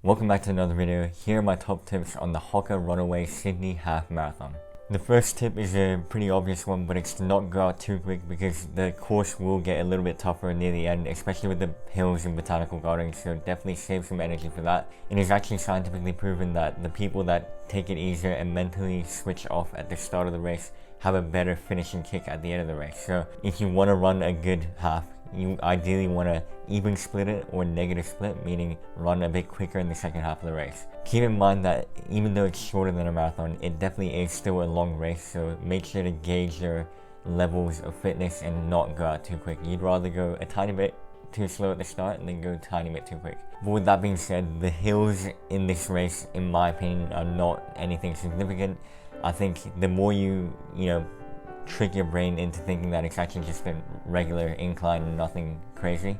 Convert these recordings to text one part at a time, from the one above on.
Welcome back to another video. Here are my top tips on the Hoka Runaway Sydney Half Marathon. The first tip is a pretty obvious one, but it's to not go out too quick because the course will get a little bit tougher near the end, especially with the hills and botanical gardens, so definitely save some energy for that. It is actually scientifically proven that the people that take it easier and mentally switch off at the start of the race have a better finishing kick at the end of the race. So if you want to run a good half, you ideally want to even split it or negative split, meaning run a bit quicker in the second half of the race. Keep in mind that even though it's shorter than a marathon, it definitely is still a long race, so make sure to gauge your levels of fitness and not go out too quick. You'd rather go a tiny bit too slow at the start and then go a tiny bit too quick. But with that being said, the hills in this race, in my opinion, are not anything significant. I think the more you trick your brain into thinking that it's actually just a regular incline and nothing crazy,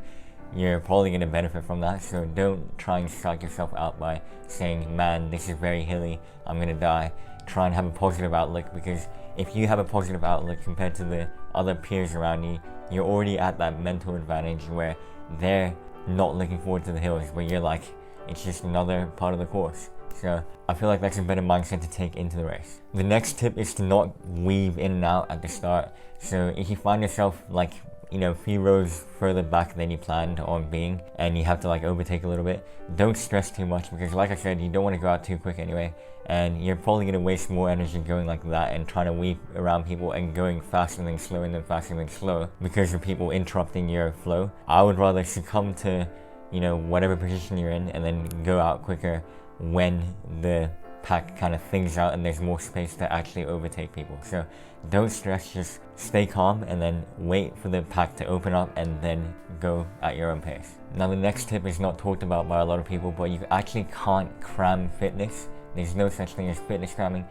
you're probably going to benefit from that. So don't try and psych yourself out by saying, man, this is very hilly, I'm going to die. Try and have a positive outlook, because if you have a positive outlook compared to the other peers around you, you're already at that mental advantage where they're not looking forward to the hills, where you're like, it's just another part of the course. So I feel like that's a better mindset to take into the race. The next tip is to not weave in and out at the start. So if you find yourself like, a few rows further back than you planned on being, and you have to overtake a little bit, don't stress too much, because like I said, you don't want to go out too quick anyway, and you're probably going to waste more energy going like that and trying to weave around people and going faster than slow and then faster than slow because of people interrupting your flow. I would rather succumb to whatever position you're in and then go out quicker when the pack kind of thins out and there's more space to actually overtake people. So don't stress, just stay calm and then wait for the pack to open up and then go at your own pace. Now the next tip is not talked about by a lot of people, but you actually can't cram fitness. There's no such thing as fitness cramming.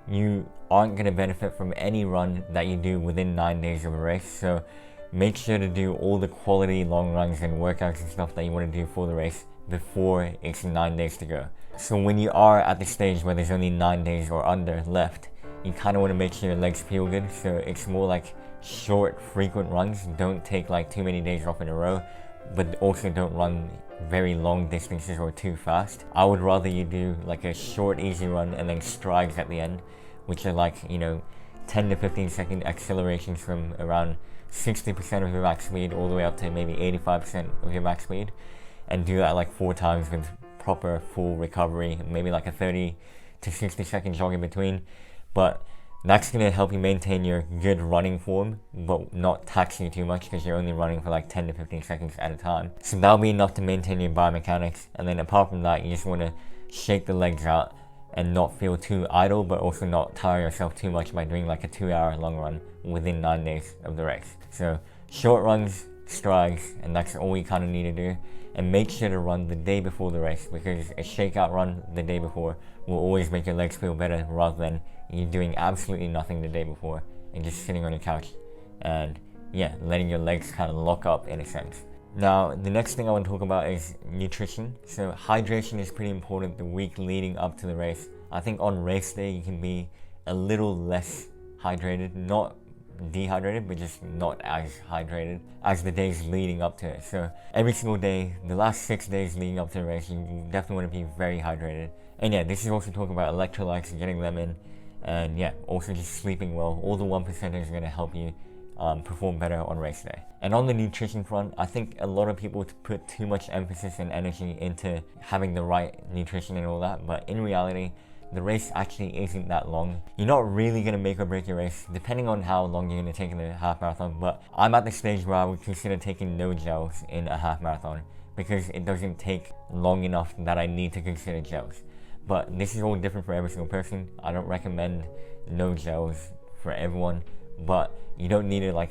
You aren't going to benefit from any run that you do within 9 days of a race, so make sure to do all the quality long runs and workouts and stuff that you want to do for the race before it's 9 days to go. So when you are at the stage where there's only 9 days or under left, you kind of want to make sure your legs feel good, so it's more like short, frequent runs. Don't take too many days off in a row, but also don't run very long distances or too fast. I would rather you do a short, easy run and then strides at the end, which are 10 to 15 second accelerations from around 60% of your max speed all the way up to maybe 85% of your max speed, and do that 4 times with proper full recovery, maybe a 30 to 60 second jog in between. But that's going to help you maintain your good running form, but not tax you too much, because you're only running for 10 to 15 seconds at a time. So that'll be enough to maintain your biomechanics. And then apart from that, you just want to shake the legs out and not feel too idle, but also not tire yourself too much by doing a 2-hour long run within 9 days of the race. So short runs, strides, and that's all you kind of need to do. And make sure to run the day before the race, because a shakeout run the day before will always make your legs feel better, rather than you doing absolutely nothing the day before and just sitting on your couch and letting your legs kind of lock up in a sense. Now the next thing I want to talk about is nutrition. So hydration is pretty important the week leading up to the race. I think on race day you can be a little less hydrated, not dehydrated, but just not as hydrated as the days leading up to it. So every single day, the last 6 days leading up to the race, you definitely want to be very hydrated. And this is also talking about electrolytes and getting them in, and also just sleeping well. All the 1%ers are going to help you perform better on race day. And on the nutrition front, I think a lot of people put too much emphasis and energy into having the right nutrition and all that, but in reality, the race actually isn't that long. You're not really going to make or break your race, depending on how long you're going to take in the half marathon. But I'm at the stage where I would consider taking no gels in a half marathon, because it doesn't take long enough that I need to consider gels. But this is all different for every single person. I don't recommend no gels for everyone, but you don't need to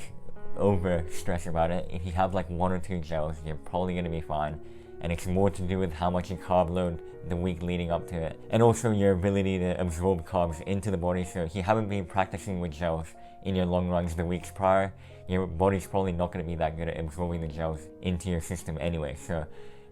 over stress about it. If you have 1 or 2 gels, you're probably going to be fine. And it's more to do with how much you carb load the week leading up to it, and also your ability to absorb carbs into the body. So if you haven't been practicing with gels in your long runs the weeks prior, your body's probably not going to be that good at absorbing the gels into your system anyway. So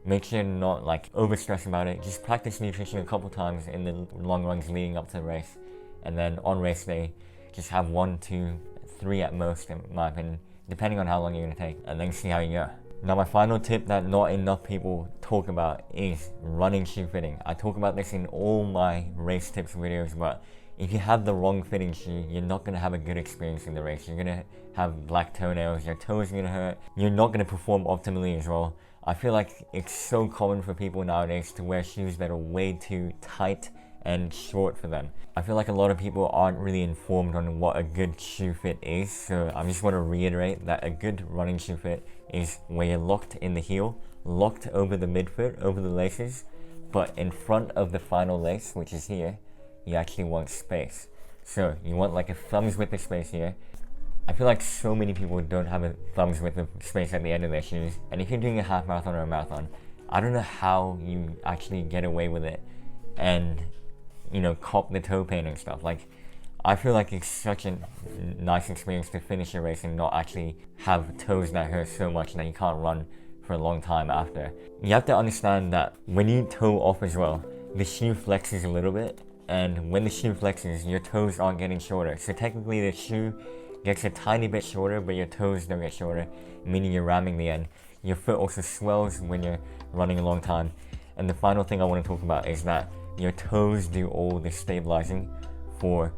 make sure to not over stress about it. Just practice nutrition a couple times in the long runs leading up to the race, and then on race day just have 1, 2, 3 at most, in my opinion, depending on how long you're going to take, and then see how you go. Now my final tip that not enough people talk about is running shoe fitting. I talk about this in all my race tips videos, but if you have the wrong fitting shoe, you're not going to have a good experience in the race. You're going to have black toenails, your toes are going to hurt, you're not going to perform optimally as well. I feel like it's so common for people nowadays to wear shoes that are way too tight and short for them. I feel like a lot of people aren't really informed on what a good shoe fit is, so I just want to reiterate that a good running shoe fit is where you're locked in the heel, locked over the midfoot, over the laces, but in front of the final lace, which is here, you actually want space. So you want like a thumbs width of space here. I feel like so many people don't have a thumbs width of space at the end of their shoes, and if you're doing a half marathon or a marathon, I don't know how you actually get away with it and, you know, cop the toe pain and stuff. Like, I feel like it's such a nice experience to finish your race and not actually have toes that hurt so much that you can't run for a long time after. You have to understand that when you toe off as well, the shoe flexes a little bit, and when the shoe flexes, your toes aren't getting shorter. So technically the shoe gets a tiny bit shorter, but your toes don't get shorter, meaning you're ramming the end. Your foot also swells when you're running a long time. And the final thing I want to talk about is that your toes do all the stabilizing for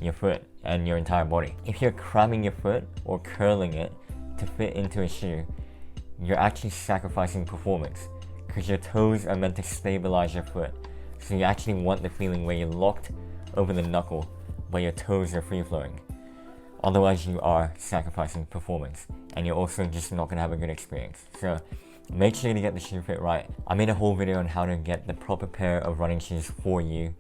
your foot and your entire body. If you're cramming your foot or curling it to fit into a shoe, you're actually sacrificing performance because your toes are meant to stabilize your foot. So you actually want the feeling where you're locked over the knuckle, but your toes are free flowing. Otherwise you are sacrificing performance and you're also just not going to have a good experience. So make sure to get the shoe fit right. I made a whole video on how to get the proper pair of running shoes for you,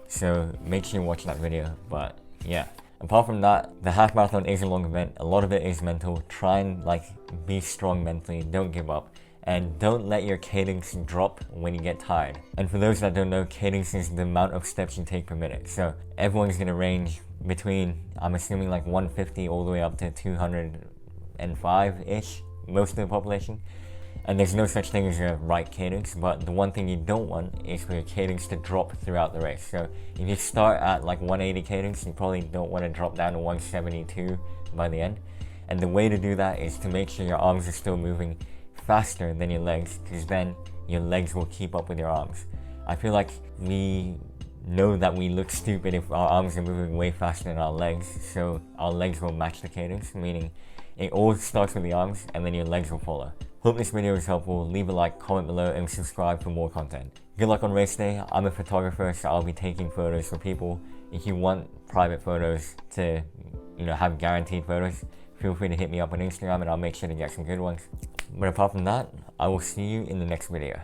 so make sure you watch that video. But yeah, apart from that, the half marathon is a long event. A lot of it is mental. Try and like be strong mentally, don't give up, and don't let your cadence drop when you get tired. And for those that don't know, cadence is the amount of steps you take per minute. So everyone's gonna range between, I'm assuming, like 150 all the way up to 205-ish, most of the population. And there's no such thing as a right cadence, but the one thing you don't want is for your cadence to drop throughout the race. So if you start at like 180 cadence, you probably don't want to drop down to 172 by the end. And the way to do that is to make sure your arms are still moving faster than your legs, because then your legs will keep up with your arms. I feel like we know that we look stupid if our arms are moving way faster than our legs, so our legs will match the cadence, meaning it all starts with the arms and then your legs will follow. Hope this video was helpful. Leave a like, comment below, and subscribe for more content. Good luck on race day. I'm a photographer, so I'll be taking photos for people. If you want private photos to, you know, have guaranteed photos, feel free to hit me up on Instagram and I'll make sure to get some good ones. But apart from that, I will see you in the next video.